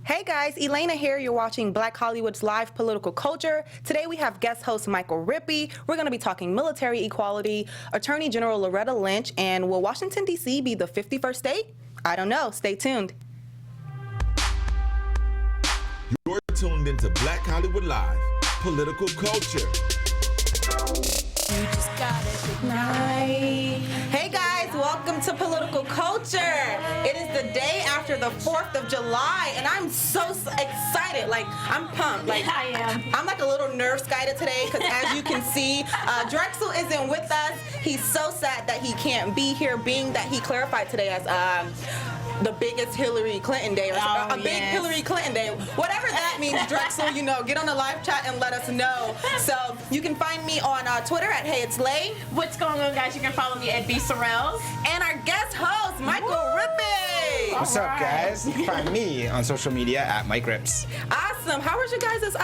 Hey guys, Elayna here. You're watching Black Hollywood's live political culture. Today we have guest host Michael Rippe. We're going to be talking military equality, Attorney General Loretta Lynch, and will Washington, D.C. be the 51st state? I don't know. Stay tuned. You're tuned into Black Hollywood Live, political culture. You just got it tonight. Hey guys, welcome to Political Culture. It is the day after the 4th of July, and I'm so excited. Like, I'm pumped. Like, I am. I'm like a little nerve-guided today because, as you can see, Drexel isn't with us. He's so sad that he can't be here, being that he clarified today as the biggest Hilary Clinton day, or big Hilary Clinton day, whatever that means. Drexel, you know, get on the live chat and let us know. So you can find me on Twitter at Hey It's Lay. What's going on, guys? You can follow me at Sorrells. And our guest host, Michael Rippe. What's up, guys? You can find me on social media at Mike Rips. Awesome. How was your guys'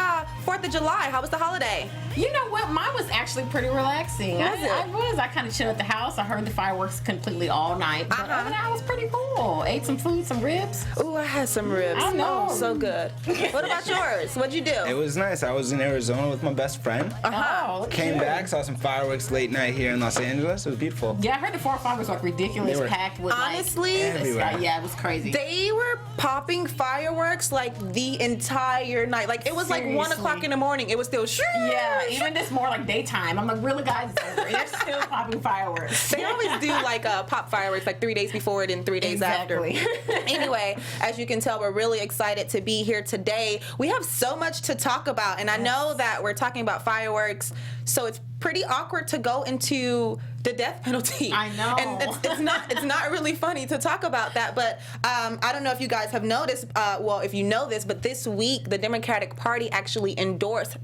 4th of July? How was the holiday? You know what? Mine was actually pretty relaxing. I kind of chilled at the house. I heard the fireworks completely all night. But other than that, it was pretty cool. Ate some food, some ribs. Ooh, I had some ribs. I know. Oh, so good. What about yours? What'd you do? It was nice. I was in Arizona with my best friend. Oh, Came back, saw some fireworks late night here in Los Angeles. It was beautiful. Yeah, I heard the 4 or 5 was like ridiculous, They were packed with honestly, everywhere. yeah, it was crazy. they were popping fireworks like the entire night. Like it was like 1 o'clock in the morning. It was still Yeah, even this more like daytime. I'm like, really, guys? It's over. They're still popping fireworks. They always do like pop fireworks like 3 days before it and 3 days Exactly. after. Anyway, as you can tell, we're really excited to be here today. We have so much to talk about, and I know that we're talking about fireworks, so it's pretty awkward to go into the death penalty. I know. And it's not really funny to talk about that, but I don't know if you guys have noticed, well, if you know this, but this week the Democratic Party actually endorsed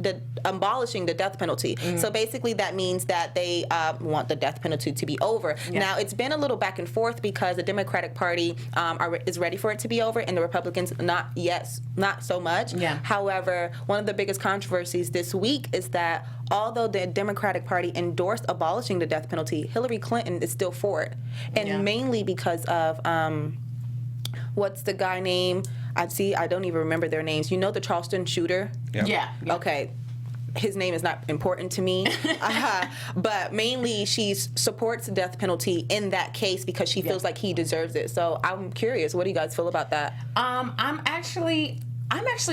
abolishing the death penalty. So basically that means that they want the death penalty to be over. Yeah. Now, it's been a little back and forth because the Democratic Party is ready for it to be over, and the Republicans not so much. Yeah. However, one of the biggest controversies this week is that although the Democratic Party endorsed abolishing the death penalty, Hilary Clinton is still for it. And mainly because of, what's the guy name? I don't even remember their names. You know the Charleston shooter? Yep. Yeah. Okay. His name is not important to me, but mainly she supports the death penalty in that case because she feels like he deserves it. So I'm curious, what do you guys feel about that? I'm actually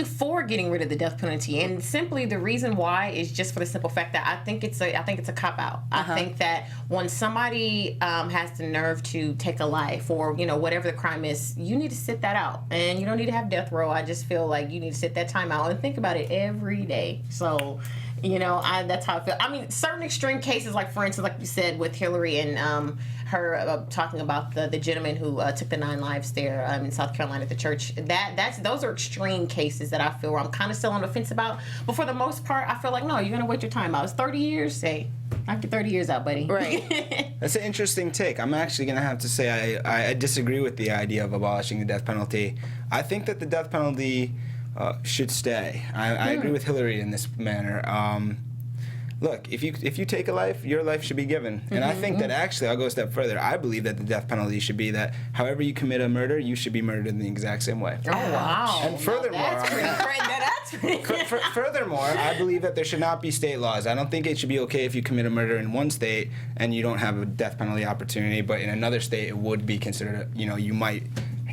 for getting rid of the death penalty, and simply the reason why is just for the simple fact that I think it's a cop out. I think that when somebody has the nerve to take a life or whatever the crime is, you need to sit that out, and you don't need to have death row. I just feel like you need to sit that time out and think about it every day. So. That's how I feel. I mean, certain extreme cases, like for instance, like you said with Hillary and her talking about the gentleman who took the 9 lives there in South Carolina at the church. Those are extreme cases that I feel where I'm kind of still on the fence about. But for the most part, I feel like no, you're gonna wait your time out. It's 30 years. Hey, knock your 30 years out, buddy. Right. That's an interesting take. I'm actually going to have to say I disagree with the idea of abolishing the death penalty. I think that the death penalty should stay. I agree with Hillary in this manner. Look, if you take a life, your life should be given. And I think that actually, I'll go a step further. I believe that the death penalty should be that however you commit a murder, you should be murdered in the exact same way. Oh, wow. And furthermore, furthermore, I believe that there should not be state laws. I don't think it should be okay if you commit a murder in one state and you don't have a death penalty opportunity, but in another state it would be considered, you might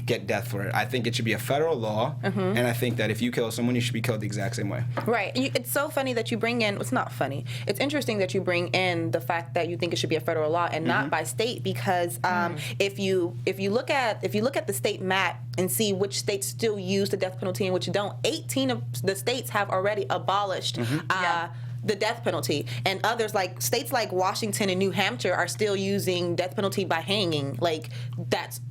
get death for it. I think it should be a federal law, and I think that if you kill someone, you should be killed the exact same way. Right. It's so funny that you bring in, it's not funny, it's interesting that you bring in the fact that you think it should be a federal law and not by state, because if you look at the state map and see which states still use the death penalty and which don't, 18 of the states have already abolished the death penalty, and others like states like Washington and New Hampshire are still using death penalty by hanging. Like that's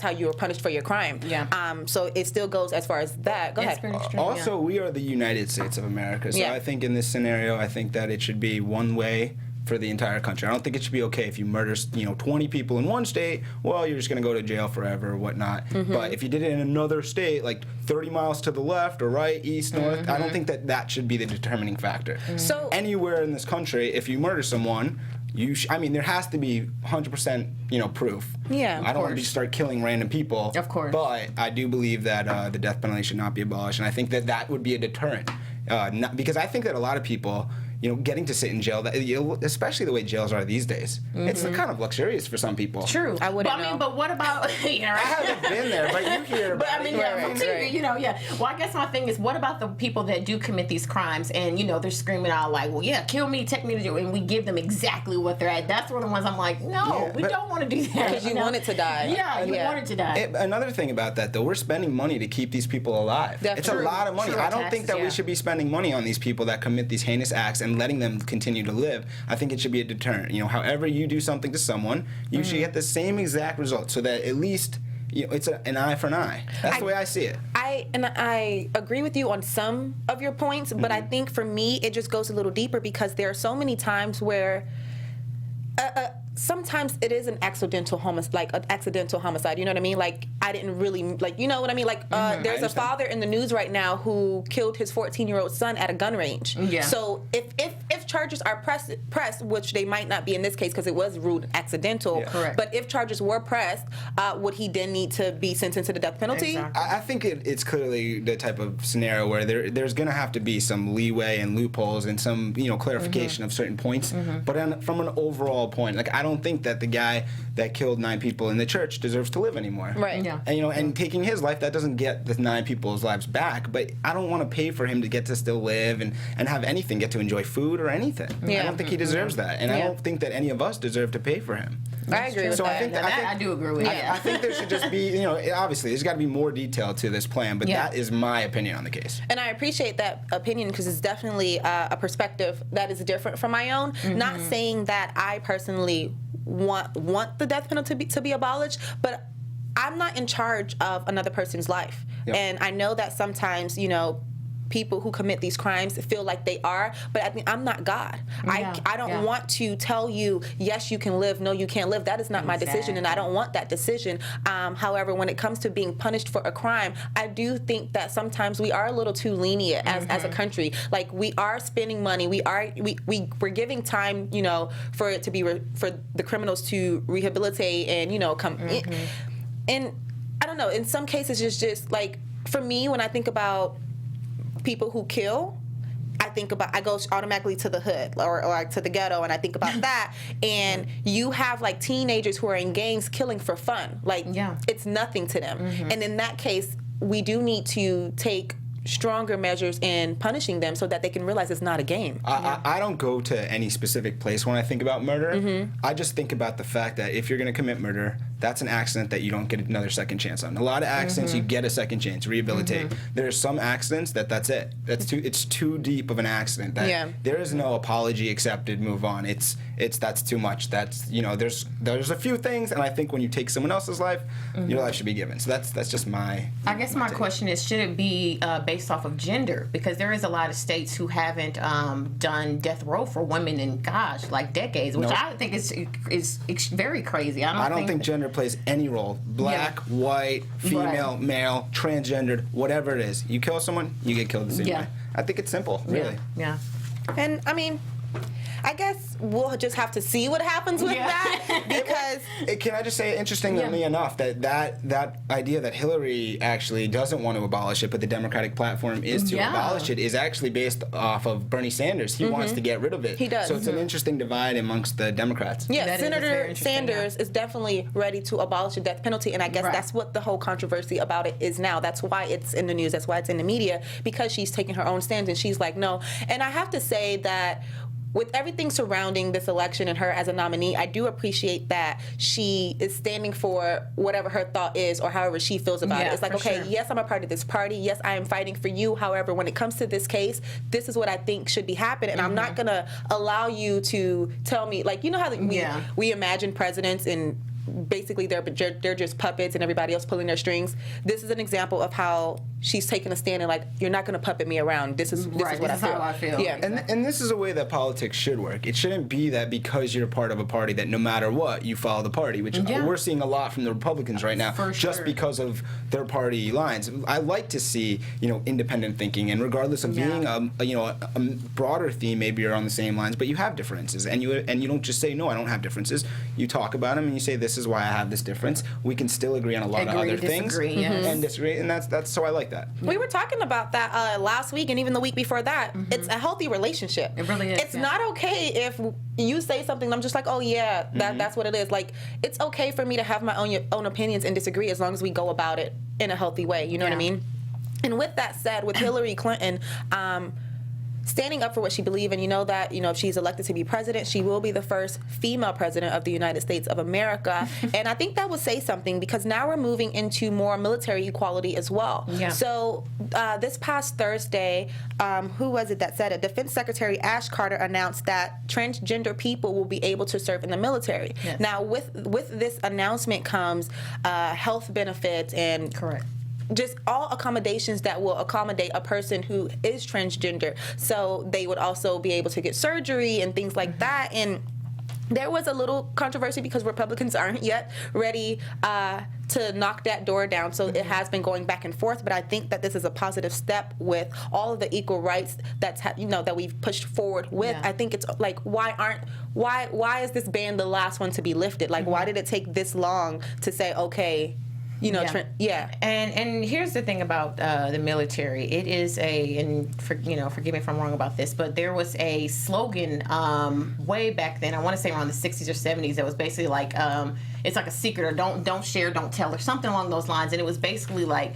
how you were punished for your crime. Yeah. So it still goes as far as that. Go ahead. Also, we are the United States of America, so I think in this scenario, I think that it should be one way for the entire country. I don't think it should be okay if you murder 20 people in one state, well, you're just going to go to jail forever or whatnot. But if you did it in another state, like 30 miles to the left or right, east, north, I don't think that should be the determining factor. So anywhere in this country, if you murder someone, I mean, there has to be 100%, proof. Yeah, I don't want to just start killing random people. Of course. But I do believe that the death penalty should not be abolished, and I think that would be a deterrent. Because I think that a lot of people, getting to sit in jail, especially the way jails are these days, it's kind of luxurious for some people. True. I wouldn't know. But what about? Yeah, right. I haven't been there, but you hear about But I mean, Right. Well, I guess my thing is, what about the people that do commit these crimes and they're screaming out like, "Well, yeah, kill me, take me to jail," and we give them exactly what they're at. That's one of the ones I'm like, no, we don't want to do that Because you want it to die. Yeah, you want it to die. Another thing about that, though, we're spending money to keep these people alive. That's it's true. a lot of money. True. I don't think that we should be spending money on these people that commit these heinous acts and letting them continue to live. I think it should be a deterrent. However you do something to someone, you should get the same exact result, so that at least it's an eye for an eye. That's the way I see it. I agree with you on some of your points, but I think for me it just goes a little deeper because there are so many times where sometimes it is an accidental homicide. You know what I mean? Like, I didn't really, you know what I mean? Like, there's a father in the news right now who killed his 14-year-old son at a gun range. Yeah. So if charges are pressed, which they might not be in this case because it was rude and accidental. Yeah. Correct. But if charges were pressed, would he then need to be sentenced to the death penalty? Exactly. I think it's clearly the type of scenario where there's going to have to be some leeway and loopholes and some clarification of certain points. But from an overall point, like, I don't think that the guy that killed 9 people in the church deserves to live anymore. Right. Yeah. And and taking his life, that doesn't get the 9 people's lives back. But I don't want to pay for him to get to still live and have anything, get to enjoy food or anything. Yeah. I don't think he deserves that, and I Yeah. don't think that any of us deserve to pay for him. I agree with So that. I think I do agree with Yeah. I think there should just be, obviously there's got to be more detail to this plan, but Yeah. that is my opinion on the case. And I appreciate that opinion because it's definitely a perspective that is different from my own. Not saying that I personally want the death penalty to be abolished, but I'm not in charge of another person's life. Yep. And I know that sometimes, people who commit these crimes feel like they are, but I mean, I'm not God. Yeah, I don't want to tell you, yes, you can live, no, you can't live. That is not my decision, and I don't want that decision. However, when it comes to being punished for a crime, I do think that sometimes we are a little too lenient as a country. Like, we are spending money, we're giving time, for it to be for the criminals to rehabilitate and come in. And I don't know. In some cases, it's just like, for me, when I think about people who kill, I go automatically to the hood or like to the ghetto, and I think about that. And you have like teenagers who are in gangs killing for fun. Like, it's nothing to them. And in that case, we do need to take stronger measures in punishing them so that they can realize it's not a game. I don't go to any specific place when I think about murder. I just think about the fact that if you're going to commit murder, that's an accident that you don't get another second chance on. A lot of accidents you get a second chance, rehabilitate. There are some accidents that's it. It's too deep of an accident that there is no apology accepted, move on. That's too much. That's there's a few things, and I think when you take someone else's life, your life should be given. So that's just my. I guess my question is, should it be based off of gender? Because there is a lot of states who haven't done death row for women in like decades, which I think is very crazy. I don't think gender plays any role. Black, white, female, male, transgendered, whatever it is. You kill someone, you get killed the same way. I think it's simple, really. Yeah. And I mean, I guess we'll just have to see what happens with that, because can I just say, interestingly enough, that idea that Hillary actually doesn't want to abolish it, but the Democratic platform is to abolish it, is actually based off of Bernie Sanders. He wants to get rid of it. He does. So it's an interesting divide amongst the Democrats. Yeah, Senator Sanders is definitely ready to abolish the death penalty, and I guess that's what the whole controversy about it is now. That's why it's in the news. That's why it's in the media, because she's taking her own stand and she's like, no. And I have to say that with everything surrounding this election and her as a nominee, I do appreciate that she is standing for whatever her thought is or however she feels about it. It's like, okay, yes, I'm a part of this party. Yes, I am fighting for you. However, when it comes to this case, this is what I think should be happening. And I'm not going to allow you to tell me, like, you know how we imagine presidents and basically they're just puppets and everybody else pulling their strings. This is an example of how she's taking a stand and like, you're not going to puppet me around. This is what I feel. Yeah. And this is a way that politics should work. It shouldn't be that because you're part of a party that no matter what, you follow the party, which we're seeing a lot from the Republicans right now, just because of their party lines. I like to see, independent thinking, and regardless of being a broader theme, maybe you're on the same lines, but you have differences, and you don't just say, no, I don't have differences. You talk about them and you say, this is why I have this difference. We can still agree on a lot of other things and disagree, and that's so I like that. We were talking about that last week and even the week before that. It's a healthy relationship. It really is. It's not okay if you say something and I'm just like, oh yeah, that's what it is. Like, it's okay for me to have my own opinions and disagree as long as we go about it in a healthy way. You know what I mean? And with that said, with Hilary Clinton, standing up for what she believes, and if she's elected to be president, she will be the first female president of the United States of America. And I think that would say something, because now we're moving into more military equality as well. Yeah. So this past Thursday, who was it that said it? Defense Secretary Ash Carter announced that transgender people will be able to serve in the military. Yes. Now, with this announcement comes health benefits and just all accommodations that will accommodate a person who is transgender. So they would also be able to get surgery and things like that. And there was a little controversy because Republicans aren't yet ready to knock that door down. So it has been going back and forth. But I think that this is a positive step with all of the equal rights that we've pushed forward with. I think it's like, why is this ban the last one to be lifted? Like, why did it take this long to say, okay, And here's the thing about the military. It is forgive me if I'm wrong about this, but there was a slogan way back then, I want to say around the 60s or 70s, that was basically like, it's like a secret, or don't share, don't tell, or something along those lines. And it was basically like,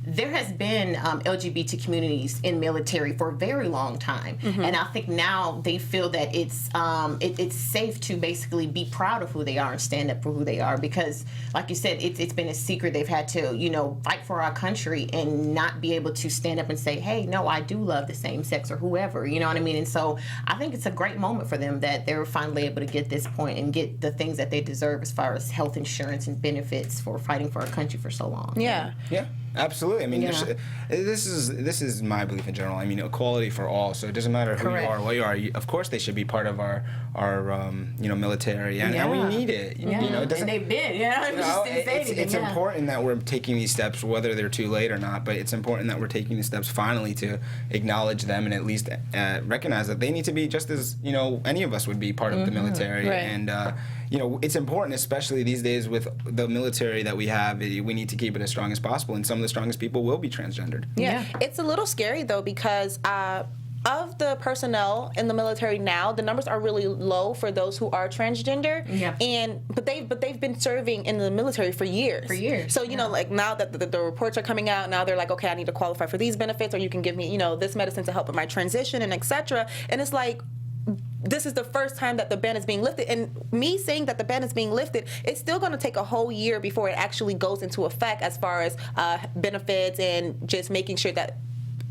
there has been LGBT communities in military for a very long time, and I think now they feel that it's safe to basically be proud of who they are and stand up for who they are, because, like you said, it's been a secret. They've had to fight for our country and not be able to stand up and say, hey, no, I do love the same sex or whoever, you know what I mean? And so I think it's a great moment for them that they're finally able to get this point and get the things that they deserve as far as health insurance and benefits for fighting for our country for so long. Yeah. Absolutely. I mean, this is my belief in general. I mean, equality for all. So it doesn't matter who you are, what you are. Of course, they should be part of our military, and we need it. And they've been. It's important that we're taking these steps, whether they're too late or not. But it's important that we're taking these steps finally to acknowledge them and at least recognize that they need to be just as any of us would be part of the military. Right. And it's important, especially these days with the military that we have. We need to keep it as strong as possible, and some of the strongest people will be transgendered. Yeah. It's a little scary though, because of the personnel in the military now, the numbers are really low for those who are transgender. Yeah. But they've been serving in the military for years. So like now that the reports are coming out, now they're like, okay, I need to qualify for these benefits, or you can give me this medicine to help with my transition and etc. And it's like, this is the first time that the ban is being lifted. And me saying that the ban is being lifted, it's still going to take a whole year before it actually goes into effect as far as benefits and just making sure that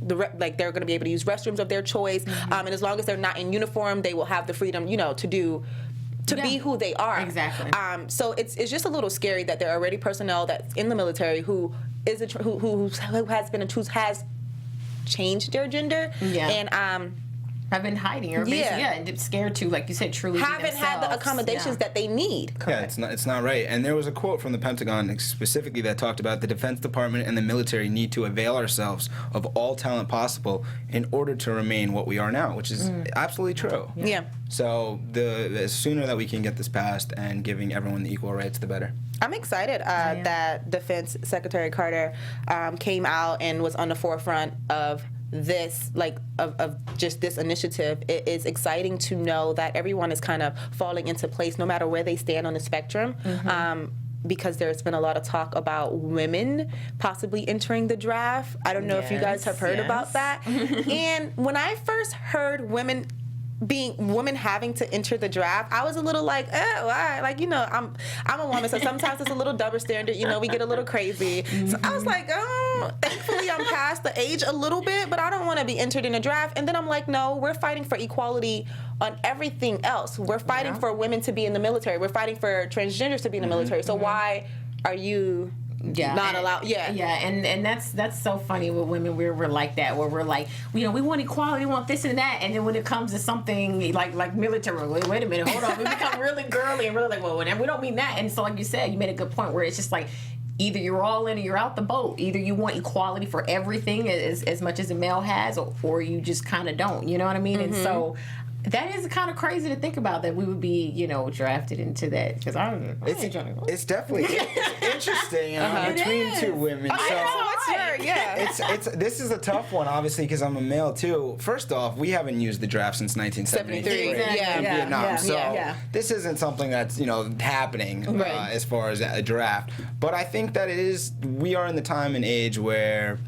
they're going to be able to use restrooms of their choice. And as long as they're not in uniform, they will have the freedom, to be who they are. Exactly. So it's just a little scary that there are already personnel that's in the military who has changed their gender. Yeah. And have been hiding or scared to, like you said, truly haven't had the accommodations that they need. Correct. Yeah, it's not right. And there was a quote from the Pentagon specifically that talked about the Defense Department and the military need to avail ourselves of all talent possible in order to remain what we are now, which is absolutely true. Yeah. So the sooner that we can get this passed and giving everyone the equal rights, the better. I'm excited that Defense Secretary Carter came out and was on the forefront of this, of just this initiative. It is exciting to know that everyone is kind of falling into place no matter where they stand on the spectrum. Because there's been a lot of talk about women possibly entering the draft. I don't know if you guys have heard about that. And when I first heard women women having to enter the draft, I was a little like, oh, why? Like, you know, I'm a woman, so sometimes it's a little double standard. You know, we get a little crazy. So I was like, oh, thankfully I'm past the age a little bit, but I don't want to be entered in a draft. And then I'm like, no, we're fighting for equality on everything else. We're fighting for women to be in the military. We're fighting for transgenders to be in the military. So why are you not allowed? And that's so funny with women. We're like that, where we're like, you know, we want equality, we want this and that, and then when it comes to something like military, wait a minute, hold on, we become really girly and really like, well, we don't mean that. And so, like you said, you made a good point where it's just like, either you're all in or you're out the boat. Either you want equality for everything as much as a male has, or you just kind of don't. You know what I mean? And so that is kind of crazy to think about, that we would be, you know, drafted into that, because it's definitely it's interesting between two women. This is a tough one, obviously, because I'm a male too. First off, we haven't used the draft since 1973 in Vietnam, so this isn't something that's, you know, happening as far as a draft. But I think that we are in the time and age where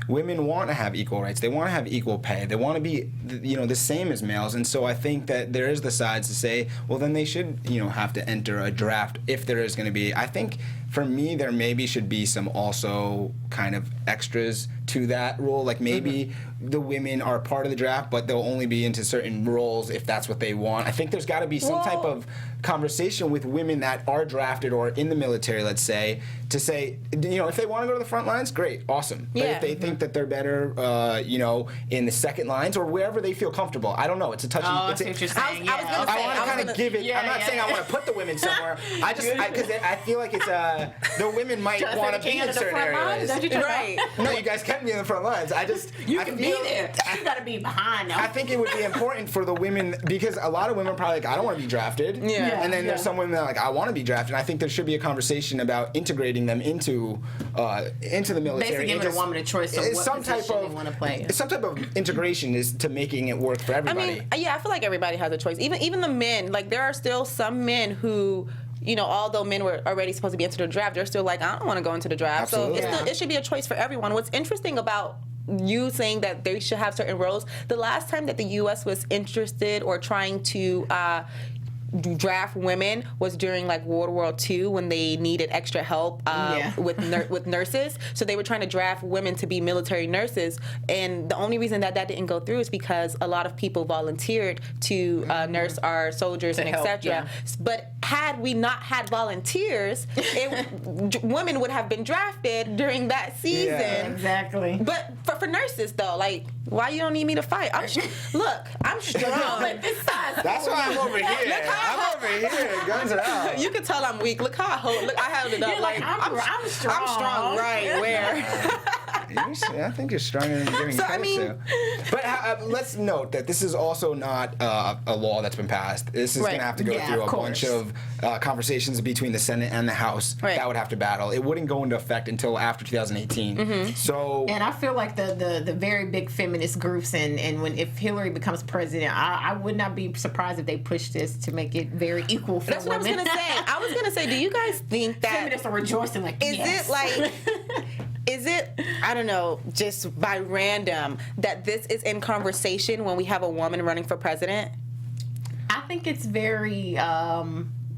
women want to have equal rights. They want to have equal pay. They want to be, you know, the same as males. And so I think that there is the sides to say, well, then they should, you know, have to enter a draft if there is going to be. I think for me, there maybe should be some also kind of extras to that rule. Like maybe the women are part of the draft, but they'll only be into certain roles if that's what they want. I think there's got to be some type of conversation with women that are drafted or in the military, let's say, to say, you know, if they want to go to the front lines, great, awesome. But if they think that they're better, you know, in the second lines or wherever they feel comfortable, I don't know. It's a touchy. I see what you're saying. I want to kind of give it. I'm not saying I want to put the women somewhere. Because I feel like it's the women might want to be in certain areas. Right. No, you guys can be in the front lines. You can be there. You got to be behind them. I think it would be important for the women, because a lot of women are probably like, I don't want to be drafted. And then there's some women that are like, I want to be drafted. And I think there should be a conversation about integrating them into the military. Basically giving a woman a choice of what position they want to play. Some type of integration is to making it work for everybody. I mean, I feel like everybody has a choice. Even the men. Like, there are still some men who, you know, although men were already supposed to be into the draft, they're still like, I don't want to go into the draft. Absolutely. So it should be a choice for everyone. What's interesting about you saying that they should have certain roles, the last time that the U.S. was interested or trying to draft women was during like World War II, when they needed extra help with nurses. So they were trying to draft women to be military nurses, and the only reason that didn't go through is because a lot of people volunteered to nurse our soldiers and etc. But had we not had volunteers, women would have been drafted during that season. Yeah, exactly. But for nurses though, like, why you don't need me to fight? Look, I'm strong. That's why I'm over here. I'm over here. Guns are out. You can tell I'm weak. Look how I hold. Look, I held it up. Like, I'm strong. I'm strong. Right where? I think you're stronger than giving credit to. But let's note that this is also not a law that's been passed. This is going to have to go through a bunch of conversations between the Senate and the House that would have to battle. It wouldn't go into effect until after 2018. So, and I feel like the very big feminist groups and if Hillary becomes president, I would not be surprised if they push this to make it very equal for women. That's what I was going to say. I was going to say, do you guys think that feminists are rejoicing like, is it, I don't know, just by random that this is in conversation when we have a woman running for president? I think it's very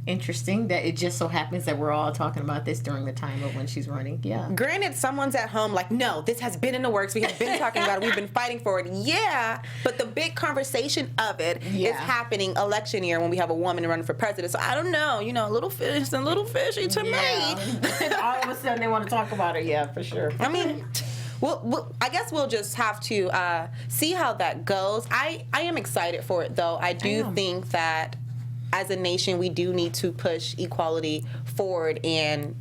interesting that it just so happens that we're all talking about this during the time of when she's running. Yeah. Granted, someone's at home like, no, this has been in the works. We have been talking about it. We've been fighting for it. Yeah, but the big conversation of it is happening election year when we have a woman running for president. So I don't know, you know, a little fish and a little fishy to me. All of a sudden they want to talk about it. Yeah, for sure. I mean, I guess we'll just have to see how that goes. I am excited for it, though. I do think that as a nation, we do need to push equality forward. And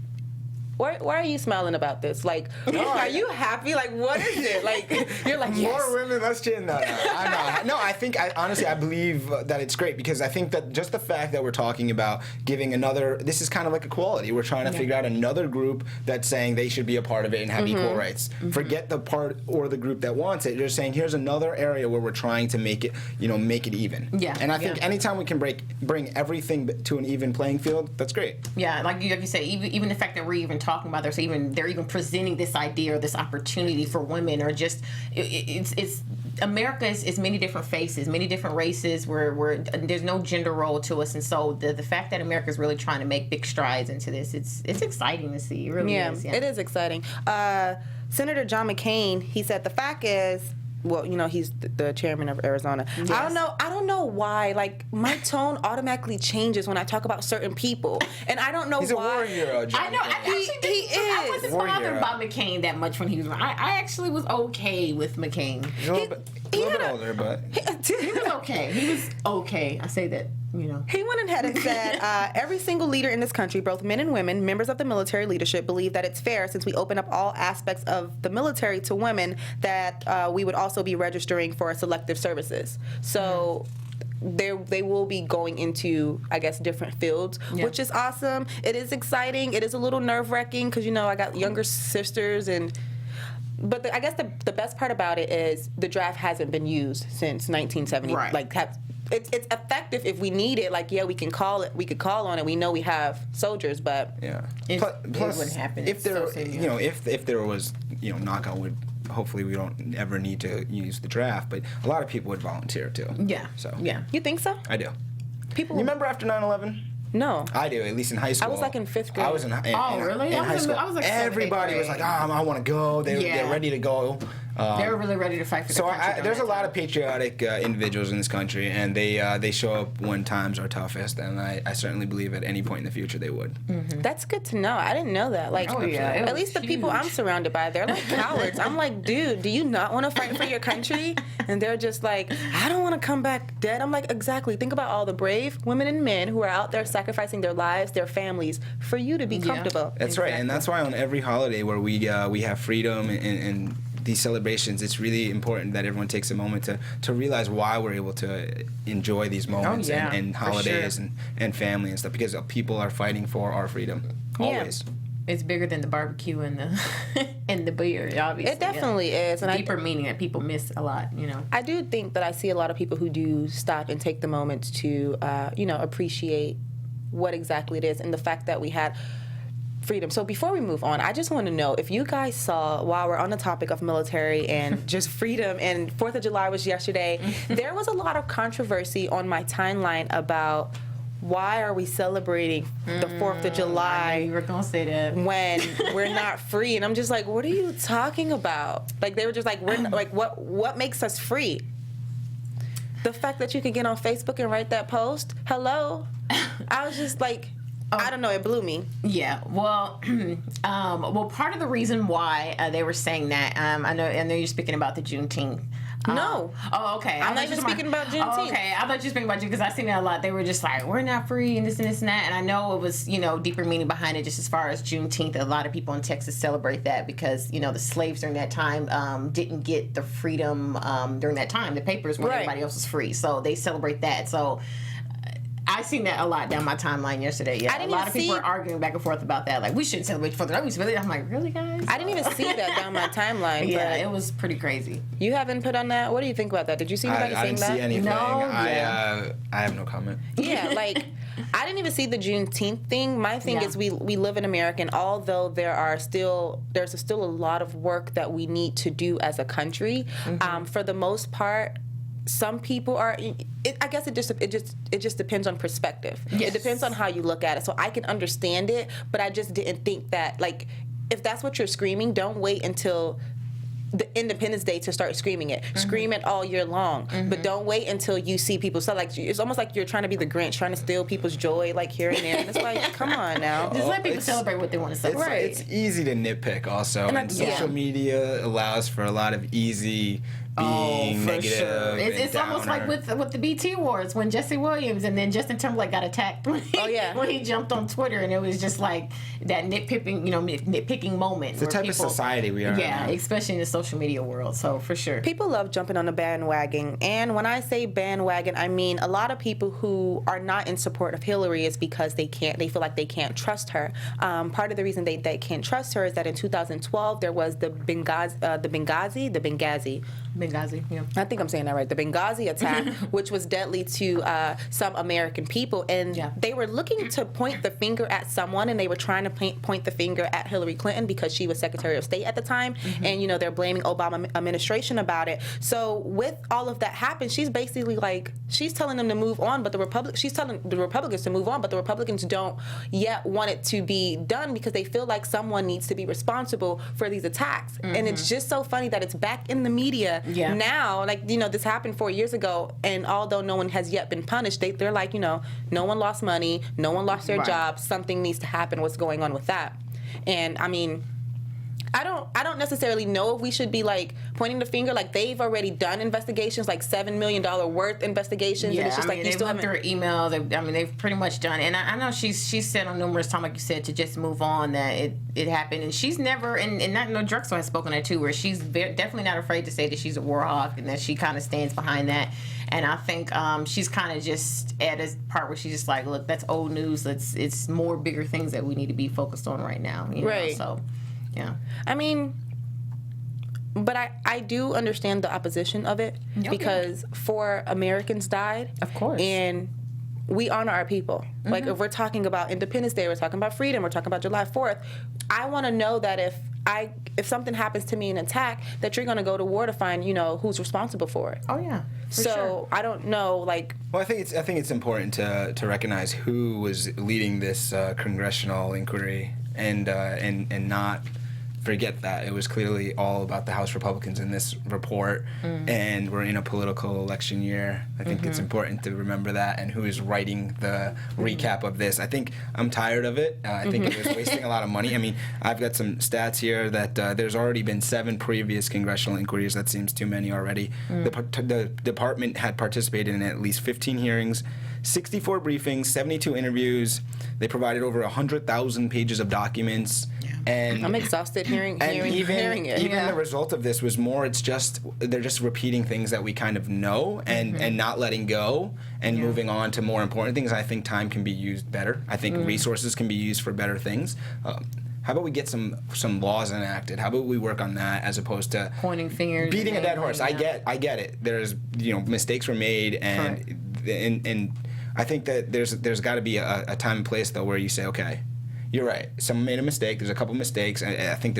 why are you smiling about this? Like, are you happy? Like, what is it? Like, you're like, yes. More women, let's change that. I'm not. No, I think, honestly, I believe that it's great, because I think that just the fact that we're talking about giving this is kind of like equality. We're trying to figure out another group that's saying they should be a part of it and have equal rights. Forget the part or the group that wants it. You're saying, here's another area where we're trying to make it, make it even. Yeah. And I think anytime we can bring everything to an even playing field, that's great. Yeah, like you say, even the fact that we're even talking about they're even presenting this idea or this opportunity for women, or just it's America is many different faces, many different races. Where there's no gender role to us, and so the fact that America is really trying to make big strides into this, it's exciting to see. It really is. Yeah, it is exciting. Senator John McCain, he said the fact is, well, you know, he's the chairman of Arizona. Yes. I don't know why, like, my tone automatically changes when I talk about certain people, and I don't know he's why. He's a war hero, John. I know. I wasn't bothered by McCain that much when he was. I actually was okay with McCain. He's a little bit older, but he was okay. He was okay. I say that. You know. He went ahead and said, every single leader in this country, both men and women, members of the military leadership, believe that it's fair, since we open up all aspects of the military to women, that we would also be registering for selective services. So they will be going into, I guess, different fields, which is awesome. It is exciting. It is a little nerve-wracking because, you know, I got younger sisters but I guess the best part about it is the draft hasn't been used since 1970. Right. Like, it's effective if we need it. Like, yeah, we can call it. We could call on it. We know we have soldiers, but it wouldn't happen. If there, if there was, you know, knock on wood, hopefully we don't ever need to use the draft. But a lot of people would volunteer too. Yeah. So you think so? I do. People. You remember after 9/11? No. I do, at least in high school. I was like in 5th grade. I was in really? In high school. I was like everybody was like, I want to go. They're ready to go. They were really ready to fight for the country. So there's a lot of patriotic individuals in this country, and they show up when times are toughest, and I certainly believe at any point in the future they would. Mm-hmm. That's good to know. I didn't know that. Like, at least the people I'm surrounded by, they're like cowards. I'm like, dude, do you not want to fight for your country? And they're just like, I don't want to come back dead. I'm like, exactly. Think about all the brave women and men who are out there sacrificing their lives, their families, for you to be comfortable. That's right, and that's why on every holiday where we have freedom and these celebrations, it's really important that everyone takes a moment to realize why we're able to enjoy these moments and holidays and family and stuff, because people are fighting for our freedom always. It's bigger than the barbecue and the beer, obviously. It definitely is. And deeper meaning that people miss a lot, you know. I do think that I see a lot of people who do stop and take the moment to, appreciate what exactly it is and the fact that we had freedom. So before we move on, I just want to know if you guys saw, while we're on the topic of military and just freedom, and 4th of July was yesterday, there was a lot of controversy on my timeline about why are we celebrating the 4th of July I knew you were gonna say that. when we're not free? And I'm just like, what are you talking about? Like, they were just like, we're like, what makes us free? The fact that you could get on Facebook and write that post, hello? I was just like, I don't know, it blew me. Yeah, well, part of the reason why they were saying that, I know you're speaking about the Juneteenth. No. Oh, okay. I'm not even speaking about Juneteenth. Oh, okay, I thought you were speaking about Juneteenth because I've seen that a lot. They were just like, we're not free and this and this and that. And I know it was, deeper meaning behind it, just as far as Juneteenth. A lot of people in Texas celebrate that because, the slaves during that time didn't get the freedom during that time. The papers when everybody else was free. So they celebrate that. So I seen that a lot down my timeline yesterday. Yeah, a lot of people are arguing back and forth about that. Like, we shouldn't celebrate 4th of July. I'm like, really, guys? I didn't even see that down my timeline. Yeah, it was pretty crazy. You have input on that? What do you think about that? Did you see anybody saying that? I didn't see anything. No, I have no comment. Yeah, like, I didn't even see the Juneteenth thing. My thing is we live in America, and although there's still a lot of work that we need to do as a country, for the most part, some people are. I guess it just depends on perspective. Yes. It depends on how you look at it. So I can understand it, but I just didn't think that, like, if that's what you're screaming, don't wait until the Independence Day to start screaming it. Scream it all year long, but don't wait until you see people. So, like, it's almost like you're trying to be the Grinch, trying to steal people's joy, like, here and there. And it's like, come on now. Just let people celebrate what they want to celebrate. It's easy to nitpick also, and social media allows for a lot of easy being negative. Sure. It's almost like with the BT Awards when Jesse Williams and then Justin Timberlake got attacked when he jumped on Twitter, and it was just like that nitpicking moment. It's the type of society we are. Yeah, especially in the social media world. So for sure, people love jumping on the bandwagon, and when I say bandwagon, I mean a lot of people who are not in support of Hillary is because they feel like they can't trust her. Part of the reason they can't trust her is that in 2012 there was the Benghazi Benghazi, yeah. I think I'm saying that right. The Benghazi attack, which was deadly to some American people, and they were looking to point the finger at someone, and they were trying to point the finger at Hilary Clinton because she was Secretary of State at the time, and they're blaming Obama administration about it. So with all of that happened, she's basically like, she's telling them to move on, but she's telling the Republicans to move on, but the Republicans don't yet want it to be done because they feel like someone needs to be responsible for these attacks. And it's just so funny that it's back in the media now. Like, this happened 4 years ago, and although no one has yet been punished, they're like, no one lost money, no one lost their job, something needs to happen. What's going on with that? And I mean, I don't necessarily know if we should be like pointing the finger. Like, they've already done investigations, like $7 million worth investigations. Yeah, and it's just they went through email. They've pretty much done. And I know she's said on numerous times, like you said, to just move on, that it happened. And she's never, and not no Drexel has spoken that too, where she's definitely not afraid to say that she's a war hawk and that she kind of stands behind that. And I think she's kind of just at a part where she's just like, look, that's old news. It's more bigger things that we need to be focused on right now. Right. So. Yeah. I mean, but I do understand the opposition of it because 4 Americans died. Of course. And we honor our people. Like, if we're talking about Independence Day, we're talking about freedom, we're talking about July 4th, I want to know that if something happens to me in an attack, that you're going to go to war to find, who's responsible for it. Oh, yeah. So sure. I don't know, like. Well, I think it's important to recognize who was leading this congressional inquiry and not forget that it was clearly all about the House Republicans in this report, and we're in a political election year. I think it's important to remember that, and who is writing the recap of this. I think I'm tired of it. I think it was wasting a lot of money. I mean, I've got some stats here that there's already been 7 previous congressional inquiries. That seems too many already. The department had participated in at least 15 hearings, 64 briefings, 72 interviews. They provided over 100,000 pages of documents. And I'm exhausted hearing it. Even the result of this was more, they're just repeating things that we kind of know and not letting go and moving on to more important things. I think time can be used better. I think resources can be used for better things. How about we get some laws enacted? How about we work on that as opposed to pointing fingers, beating a dead horse? I get it. There's mistakes were made, and I think that there's got to be a time and place though where you say, okay, you're right. Someone made a mistake. There's a couple mistakes. I think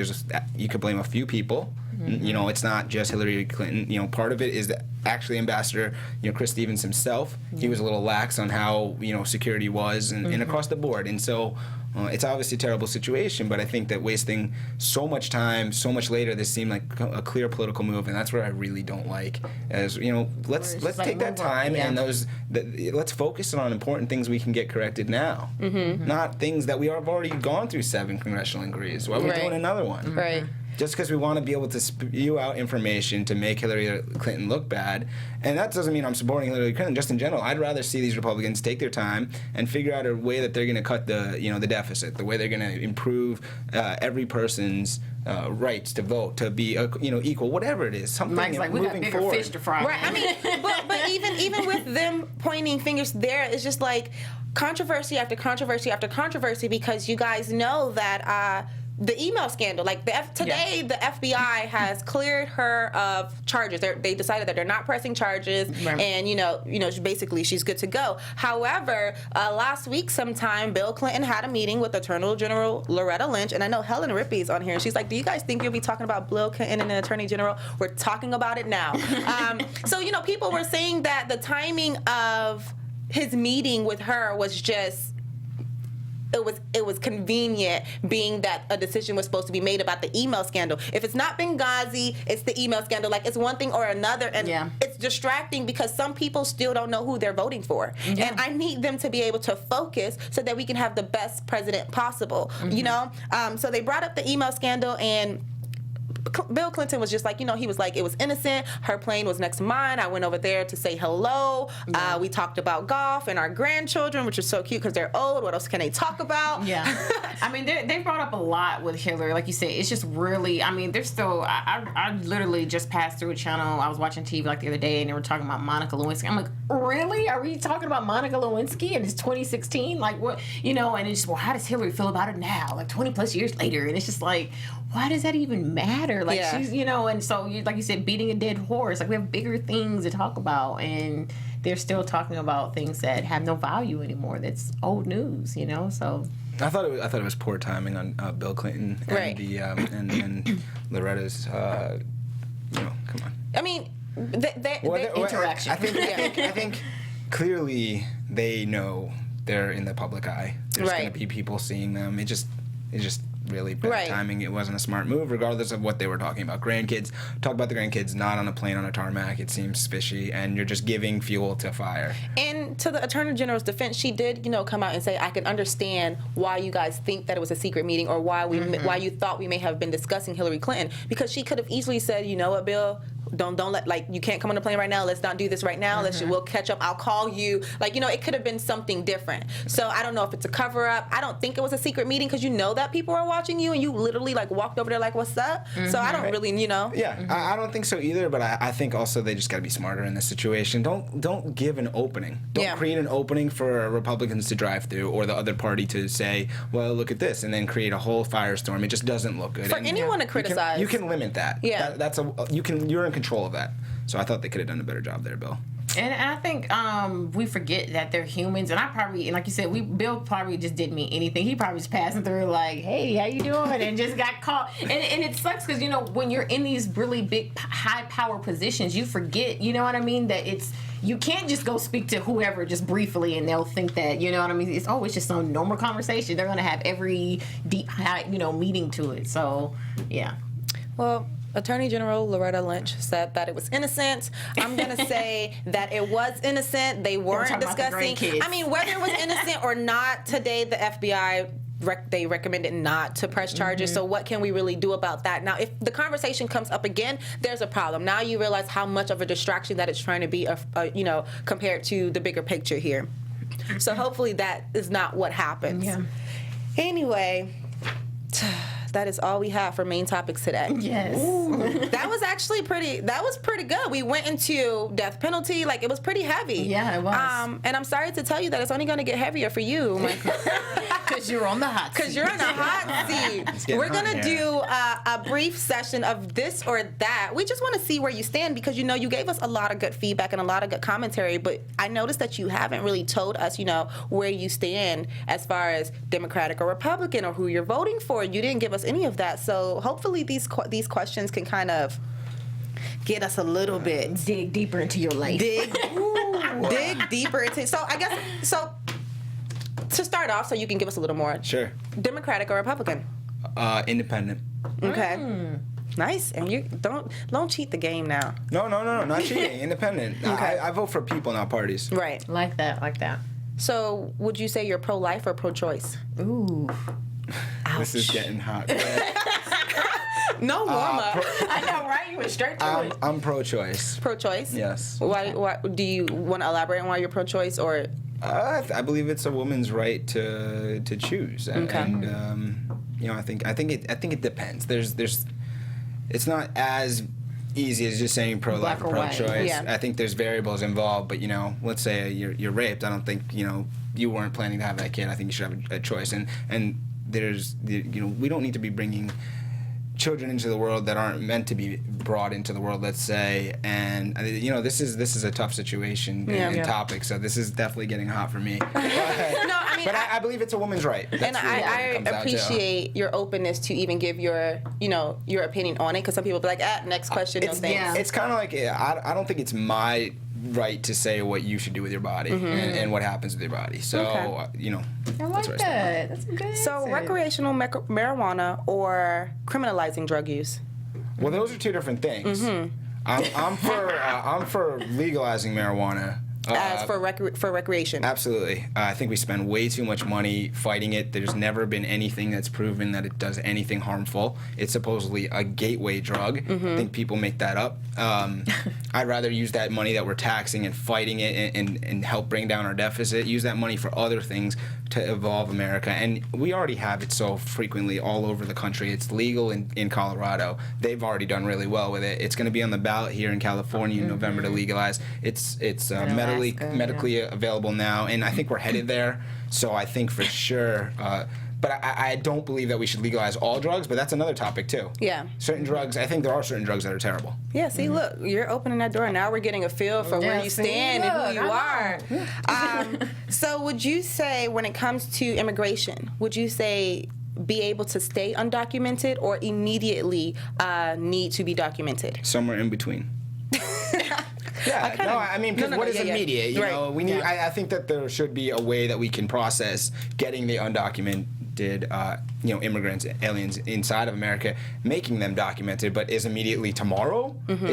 you could blame a few people. It's not just Hilary Clinton. Part of it is that actually Ambassador, Chris Stevens himself, he was a little lax on how, security was and across the board. And so it's obviously a terrible situation, but I think that wasting so much time, so much later, this seemed like a clear political move, and that's what I really don't like. As let's take that time and let's focus on important things we can get corrected now, not things that we have already gone through 7 congressional inquiries. Why are we doing another one? Right. Just because we want to be able to spew out information to make Hillary Clinton look bad. And that doesn't mean I'm supporting Hillary Clinton. Just in general, I'd rather see these Republicans take their time and figure out a way that they're going to cut the deficit, the way they're going to improve every person's rights to vote, to be equal, whatever it is. Something Mike's like, we got bigger forward. fish to fry. Right. I mean, but even with them pointing fingers there, it's just like controversy after controversy after controversy, because you guys know that. The email scandal, like today, the FBI has cleared her of charges. They decided that they're not pressing charges, and basically she's good to go. However, last week sometime, Bill Clinton had a meeting with Attorney General Loretta Lynch, and I know Hilary Rippe is on here, and she's like, "Do you guys think you'll be talking about Bill Clinton and the Attorney General? We're talking about it now." So people were saying that the timing of his meeting with her was just. It was convenient, being that a decision was supposed to be made about the email scandal. If it's not Benghazi, it's the email scandal. Like, it's one thing or another, and it's distracting because some people still don't know who they're voting for. And I need them to be able to focus so that we can have the best president possible. So they brought up the email scandal, and Bill Clinton was just like, he was like, it was innocent. Her plane was next to mine. I went over there to say hello. We talked about golf and our grandchildren, which is so cute because they're old. What else can they talk about? Yeah. I mean, they brought up a lot with Hillary. Like you said, it's just really, I mean, they're still, I literally just passed through a channel. I was watching TV like the other day, and they were talking about Monica Lewinsky. I'm like, really? Are we talking about Monica Lewinsky? And it's 2016? Like, what? And it's just, well, how does Hillary feel about it now? Like 20 plus years later. And it's just like, why does that even matter? matter. Like Yeah. she's, and so like you said, beating a dead horse. Like we have bigger things to talk about, and they're still talking about things that have no value anymore. That's old news, So I thought it was poor timing on Bill Clinton and Right. and Loretta's. Come on. I mean, interaction. I think clearly they know they're in the public eye. There's Right. going to be people seeing them. It just really bad Right. timing. It wasn't a smart move, regardless of what they were talking about. Grandkids, talk about the grandkids not on a plane on a tarmac. It seems fishy, and you're just giving fuel to fire. And to the Attorney General's defense, she did, come out and say, I can understand why you guys think that it was a secret meeting or why why you thought we may have been discussing Hillary Clinton, because she could have easily said, you know what, Bill, don't let, like, you can't come on the plane right now. Let's not do this right now. We'll catch up. I'll call you. Like, it could have been something different. So I don't know if it's a cover up. I don't think it was a secret meeting, because that people are watching you and you literally like walked over there like, what's up? So I don't really, Yeah, I don't think so either, but I think also they just got to be smarter in this situation. Don't give an opening. Don't create an opening for Republicans to drive through or the other party to say, well, look at this, and then create a whole firestorm. It just doesn't look good. For anyone to criticize. You can limit that. Yeah. You're in control of that. So I thought they could have done a better job there, Bill. And I think we forget that they're humans, and like you said, Bill probably just didn't mean anything. He probably was passing through like, "Hey, how you doing?" and just got caught. And it sucks because when you're in these really big, high power positions, you forget. You know what I mean? That you can't just go speak to whoever just briefly, and they'll think that you know what I mean. It's just some normal conversation. They're gonna have every deep, high, meaning to it. So, yeah. Well, Attorney General Loretta Lynch said that it was innocent. I'm going to say that it was innocent. They weren't discussing. I mean, whether it was innocent or not, today the FBI they recommended not to press charges. So what can we really do about that? Now, if the conversation comes up again, there's a problem. Now you realize how much of a distraction that it's trying to be, compared to the bigger picture here. So hopefully that is not what happens. Yeah. Anyway, that is all we have for main topics today. Yes. That was actually pretty good. We went into death penalty. Like, it was pretty heavy. Yeah, it was. And I'm sorry to tell you that it's only going to get heavier for you, Michael. Because you're on the hot seat. Because you're on the hot seat. We're going to do a brief session of this or that. We just want to see where you stand, because, you gave us a lot of good feedback and a lot of good commentary, but I noticed that you haven't really told us, where you stand as far as Democratic or Republican or who you're voting for. You didn't give us any of that. So hopefully these questions can kind of get us a little bit. Dig deeper into your life. Dig deeper into. So I guess, to start off, so you can give us a little more. Sure. Democratic or Republican? Independent. Okay. Nice. And you don't cheat the game now. No, not cheating. Independent. Okay. I vote for people, not parties. Right. Like that. So would you say you're pro-life or pro-choice? Ooh. This is getting hot. No warm-up. I know, right? You went straight to it. I'm pro-choice. Pro-choice? Yes. Why do you want to elaborate on why you're pro-choice, or? I believe it's a woman's right to choose, Okay. and I think it depends. It's not as easy as just saying pro-life or Black or white. pro-choice. Yeah. I think there's variables involved, but let's say you're raped. I don't think you weren't planning to have that kid. I think you should have a choice, and there's we don't need to be bringing children into the world that aren't meant to be brought into the world, let's say, and this is a tough situation and topic, so this is definitely getting hot for me. I believe it's a woman's right. That's And I really what it comes down to. appreciate your openness to even give your opinion on it, because some people be like, next question, no thanks. It's kind of like, I don't think it's my right to say what you should do with your body and what happens with your body. So, Okay. I like that. That's a good So answer. recreational marijuana or criminalizing drug use? Well, those are two different things. I'm for legalizing marijuana. As for recreation? Absolutely. I think we spend way too much money fighting it. There's never been anything that's proven that it does anything harmful. It's supposedly a gateway drug. I think people make that up. I'd rather use that money that we're taxing and fighting it and help bring down our deficit, use that money for other things to evolve America. And we already have it so frequently all over the country. It's legal in Colorado. They've already done really well with it. It's going to be on the ballot here in California in November to legalize. It's medically available now, and I think we're headed there. So I think for sure But I don't believe that we should legalize all drugs, but that's another topic too. Yeah. Certain drugs, I think there are certain drugs that are terrible. Yeah, see, look, you're opening that door, and now we're getting a feel for where you stand and who you are. So would you say, when it comes to immigration, would you say be able to stay undocumented or immediately need to be documented? Somewhere in between. Because what is immediate? You know, we need. I think that there should be a way that we can process getting the undocumented, immigrants, aliens inside of America, making them documented. But is immediately tomorrow? Mm-hmm.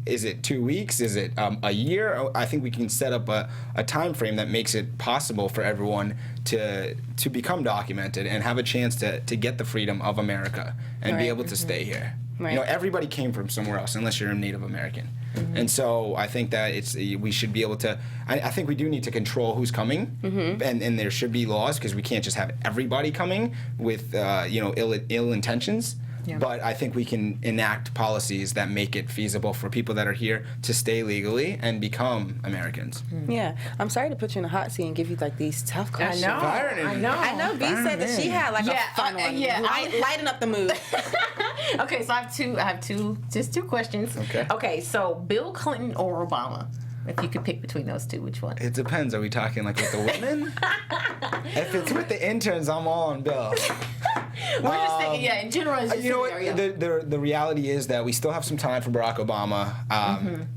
Is it 2 weeks? Is it a year? I think we can set up a time frame that makes it possible for everyone to become documented and have a chance to get the freedom of America and be able to stay here. Right. Everybody came from somewhere else, unless you're a Native American. Mm-hmm. And so I think that we should be able to. I think we do need to control who's coming, and there should be laws, because we can't just have everybody coming with ill intentions. Yeah. But I think we can enact policies that make it feasible for people that are here to stay legally and become Americans. Yeah, I'm sorry to put you in a hot seat and give you these tough questions. I know. B said that she had a fun one. Yeah, lighten up the mood. Okay, so I have two questions. Okay, so Bill Clinton or Obama? If you could pick between those two, which one? It depends. Are we talking with the women? If it's with the interns, I'm all on Bill. We're just thinking, in general. You know what? The reality is that we still have some time for Barack Obama.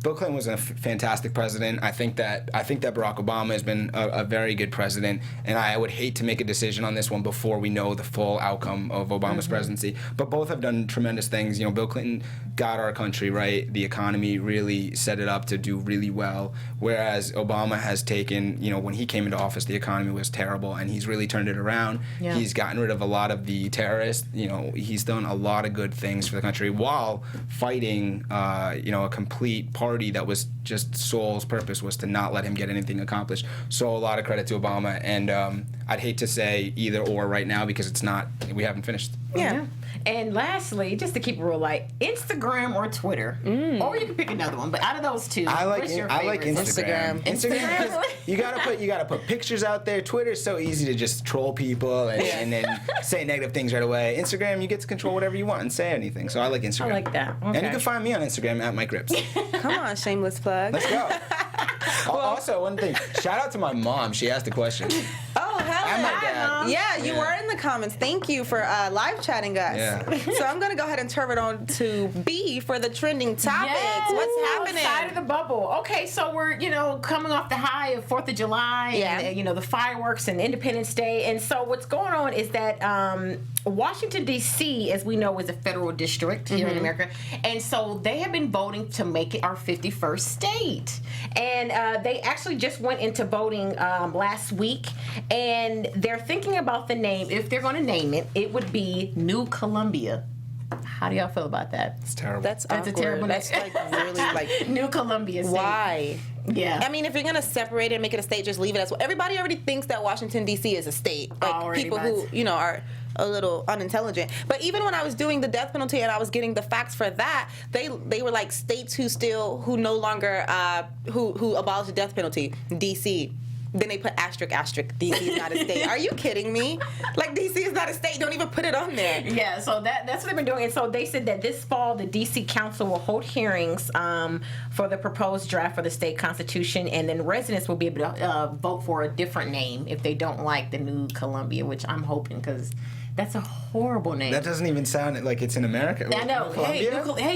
Bill Clinton was a fantastic president. I think that Barack Obama has been a very good president, and I would hate to make a decision on this one before we know the full outcome of Obama's presidency. But both have done tremendous things. Bill Clinton got our country right. The economy really set it up to do really well. Whereas Obama has taken, when he came into office, the economy was terrible, and he's really turned it around. Yeah. He's gotten rid of a lot of the terrorists. He's done a lot of good things for the country while fighting, a complete party that was just sole's purpose was to not let him get anything accomplished. So a lot of credit to Obama, and I'd hate to say either or right now because we haven't finished. Yeah. And lastly, just to keep it real light, Instagram or Twitter, or you can pick another one. But out of those two, what's your favorite? I like Instagram. Instagram, you gotta put pictures out there. Twitter's so easy to just troll people and then say negative things right away. Instagram, you get to control whatever you want and say anything. So I like Instagram. I like that. Okay. And you can find me on Instagram at Mike Rippe. Come on, shameless plug. Let's go. Also, one thing. Shout out to my mom. She asked a question. Oh, hell and my dad. Yeah, you were in the comments. Thank you for live chatting us. Yeah. So I'm going to go ahead and turn it on to B for the trending topics. What's happening? Side of the bubble. Okay, so we're, coming off the high of 4th of July and, the fireworks and Independence Day. And so what's going on is that Washington, D.C., as we know, is a federal district here in America. And so they have been voting to make it our 51st state. And they actually just went into voting last week. And they're thinking about the name. If they're going to name it, it would be New Columbia. How do y'all feel about that? It's terrible. That's a terrible name. That's really New Columbia state. Why? Yeah. I mean, if you're going to separate it and make it a state, just leave it as well. Everybody already thinks that Washington, D.C. is a state. People who, are a little unintelligent. But even when I was doing the death penalty and I was getting the facts for that, they were states who no longer, who abolished the death penalty. D.C. Then they put asterisk, D.C. is not a state. Are you kidding me? D.C. is not a state. Don't even put it on there. Yeah, so that's what they've been doing. And so they said that this fall, the D.C. Council will hold hearings for the proposed draft for the state constitution, and then residents will be able to vote for a different name if they don't like the New Columbia, which I'm hoping, because that's a horrible name. That doesn't even sound like it's in America. I know. Hey,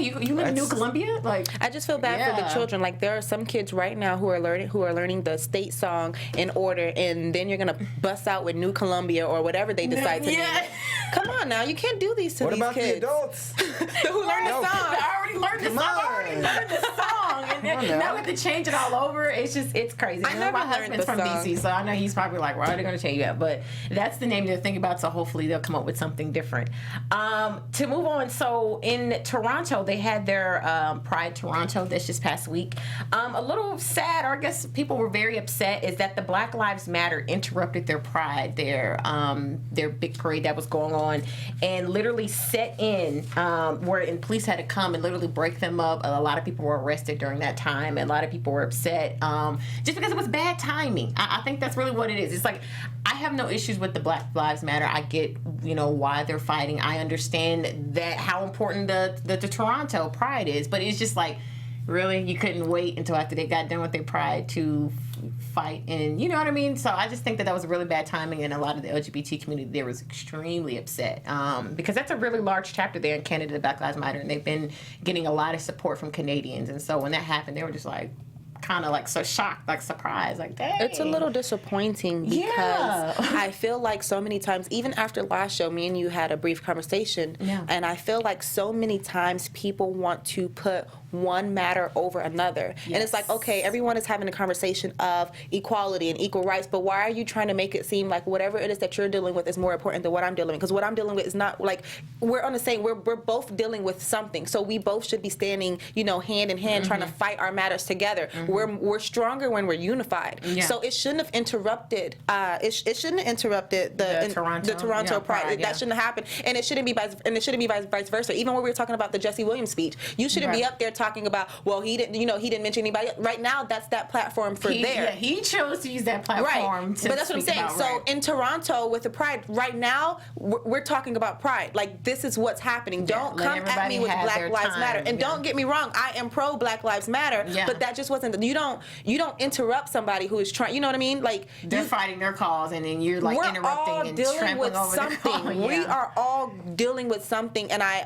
you live in New Columbia? I just feel bad for the children. There are some kids right now who are learning the state song in order, and then you're gonna bust out with New Columbia or whatever they decide to name it. Come on now, you can't do these to these kids. What about the adults who learned the song? I already learned the song, and now we have to change it all over. It's crazy. My husband's from DC, so I know he's probably like, "Why are they gonna change that?" But that's the name they're thinking about. So hopefully they'll come up with something different. To move on, so in Toronto, they had their Pride Toronto this just past week. A little sad, or I guess people were very upset, is that the Black Lives Matter interrupted their Pride, their big parade that was going on, and literally set in where police had to come and literally break them up. A lot of people were arrested during that time, and a lot of people were upset just because it was bad timing. I think that's really what it is. It's like, I have no issues with the Black Lives Matter. I get, why they're fighting. I understand that how important the Toronto Pride is, but it's just like, really, you couldn't wait until after they got done with their Pride to fight, and you know what I mean? So I just think that was a really bad timing, and a lot of the LGBT community there was extremely upset because that's a really large chapter there in Canada, Black Lives Matter, and they've been getting a lot of support from Canadians, and so when that happened, they were just like, kind of like so shocked, like surprised, like dang. It's a little disappointing because I feel like so many times, even after last show, me and you had a brief conversation, and I feel like so many times people want to put one matter over another. And it's like, okay, everyone is having a conversation of equality and equal rights, but why are you trying to make it seem like whatever it is that you're dealing with is more important than what I'm dealing with? Because what I'm dealing with is not like, we're on the same, we're both dealing with something. So we both should be standing, hand in hand, trying to fight our matters together. We're stronger when we're unified. So it shouldn't have interrupted, it shouldn't have interrupted the Toronto Pride. That shouldn't have happened. And it shouldn't be vice versa. Even when we were talking about the Jesse Williams speech, you shouldn't be up there talking about, well, he didn't mention anybody. Right now, that's that platform for there. Yeah, he chose to use that platform. Right, but that's what I'm saying. About, so in Toronto with the Pride, right now we're talking about Pride. Like, this is what's happening. Don't come at me with Black Lives Matter. And don't get me wrong, I am pro Black Lives Matter. But that just wasn't. You don't interrupt somebody who is trying. You know what I mean? Like, they're fighting their cause, and then you're like interrupting and trampling over their cause. We are all dealing with something, and I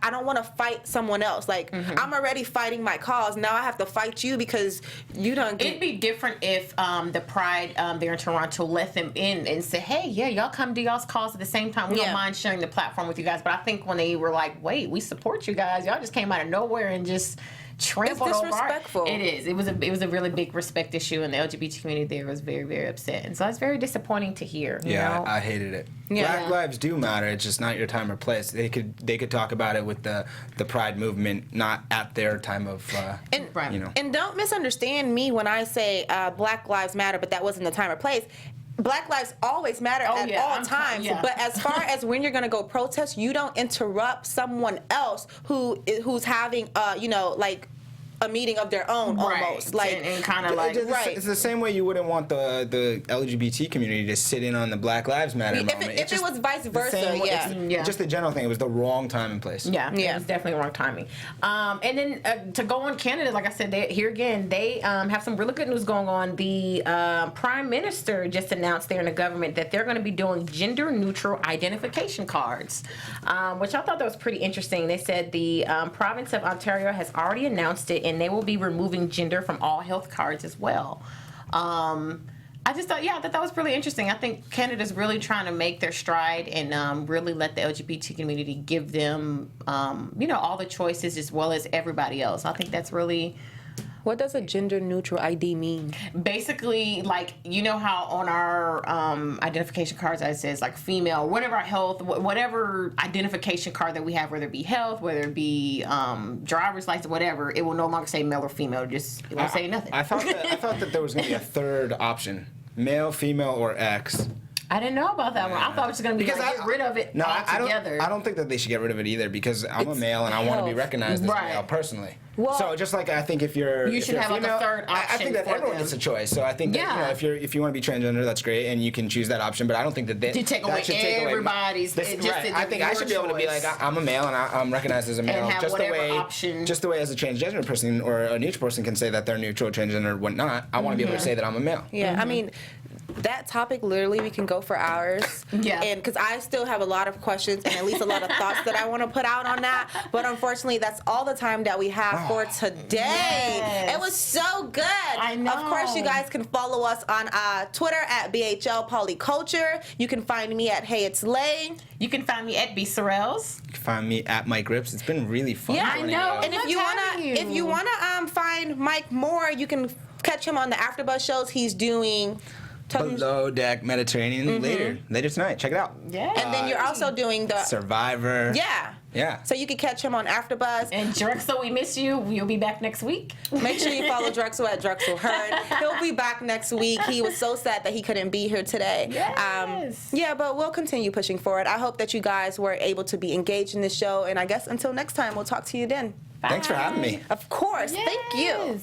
don't want to fight someone else. Like, I'm already fighting my cause. Now I have to fight you because you don't. It'd be different if the Pride there in Toronto let them in and said, "Hey, yeah, y'all come do y'all's cause at the same time. We don't mind sharing the platform with you guys." But I think when they were like, "Wait, we support you guys. Y'all just came out of nowhere and just." Trampled it's disrespectful. Over. It is. It was a really big respect issue, and the LGBT community there was very, very upset, and so it's very disappointing to hear. You know? I hated it. Black lives do matter. It's just not your time or place. They could talk about it with the Pride movement, not at their time of And don't misunderstand me when I say Black Lives Matter, but that wasn't the time or place. Black lives always matter at all times, but as far as when you're going to go protest, you don't interrupt someone else who's having, like a meeting of their own almost. Like, and kind of like it's the same way you wouldn't want the LGBT community to sit in on the Black Lives Matter moment. If it was vice versa, just the general thing. It was the wrong time and place. It was definitely wrong timing. And then to go on Canada, like I said, they have some really good news going on. The Prime Minister just announced there in the government that they're going to be doing gender-neutral identification cards, which I thought that was pretty interesting. They said the province of Ontario has already announced it, and they will be removing gender from all health cards as well. I just thought, that was really interesting. I think Canada's really trying to make their stride and really let the LGBT community give them, all the choices as well as everybody else. I think that's really... What does a gender-neutral ID mean? Basically, like, you know how on our identification cards it says, like, female, whatever health, whatever identification card that we have, whether it be health, whether it be driver's license, whatever, it will no longer say male or female. It won't say nothing. I thought that there was going to be a third option, male, female, or X. I didn't know about that one. I thought it was going to be get rid of it altogether. I don't think that they should get rid of it either because I'm a male and I want to be recognized as a male personally. Well, so just like I think if you're you should have female, like a third option. I think that everyone gets a choice. So I think that if you want to be transgender, that's great and you can choose that option. But I don't think that to take away everybody's. I think I should be able to be like I'm a male and I'm recognized as a male, and just the way as a transgender person or a neutral person can say that they're neutral, transgender, or whatnot. I want to be able to say that I'm a male. Yeah, I mean. That topic, literally, we can go for hours. And because I still have a lot of questions and at least a lot of thoughts that I want to put out on that. But unfortunately, that's all the time that we have for today. It was so good. I know. Of course, you guys can follow us on Twitter at BHL Polyculture. You can find me at Hey It's Lay. You can find me at B Sorrells. You can find me at Mike Rippe. It's been really fun. Yeah, I know. And if you wanna find Mike more, you can catch him on the AfterBuzz shows. He's doing. Below Deck Mediterranean later tonight. Check it out. Yeah. And then you're also doing the Survivor. Yeah. So you can catch him on AfterBuzz. And Drexel, we miss you. You'll be back next week. Make sure you follow Drexel at Drexel Heard. He'll be back next week. He was so sad that he couldn't be here today. Yes. But we'll continue pushing forward. I hope that you guys were able to be engaged in this show. And I guess until next time, we'll talk to you then. Thanks for having me. Of course. Thank you.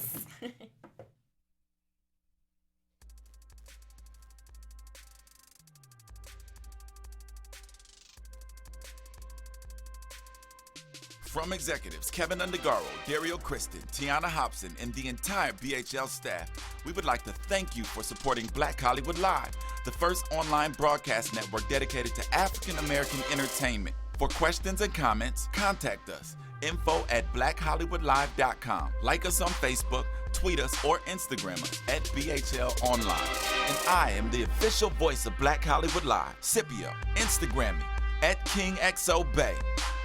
From executives Keven Undergaro, Dario Kristen, Tiana Hobson, and the entire BHL staff, we would like to thank you for supporting Black Hollywood Live, the first online broadcast network dedicated to African American entertainment. For questions and comments, contact us. info@blackhollywoodlive.com. Like us on Facebook, tweet us, or Instagram us at BHL Online. And I am the official voice of Black Hollywood Live, Scipio. Instagram me at KingXOBay.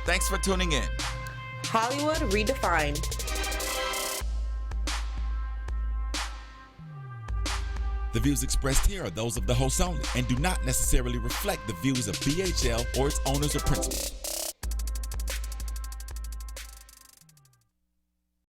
Thanks for tuning in. Hollywood Redefined. The views expressed here are those of the host only and do not necessarily reflect the views of BHL or its owners or principals.